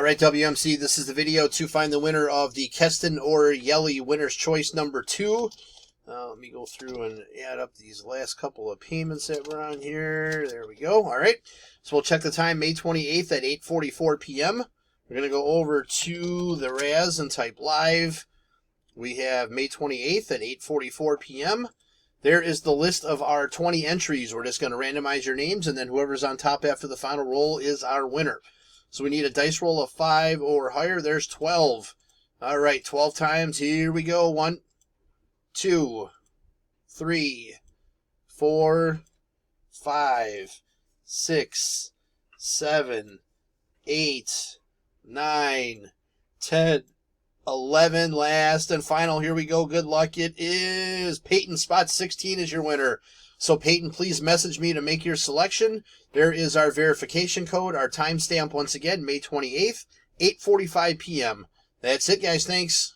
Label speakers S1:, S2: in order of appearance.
S1: right, WMC, this is the video to find the winner of the Keston or Yelly Winner's Choice number 2. Let me go through and add up these last couple of payments that were on here. There we go. All right. So we'll check the time, May 28th at 8:44 p.m. We're going to go over to the Raz and type live. We have May 28th at 8:44 p.m. There is the list of our 20 entries. We're just going to randomize your names, and then whoever's on top after the final roll is our winner. So we need a dice roll of 5 or higher. There's 12. All right, 12 times. Here we go. 1, 2, 3, 4, 5, 6, 7, 8, 9, 10, 11. Last and final. Here we go. Good luck. It is Peyton. Spot 16 is your winner. So, Peyton, please message me to make your selection. There is our verification code, our timestamp once again, May 28th, 8:45 p.m. That's it, guys. Thanks.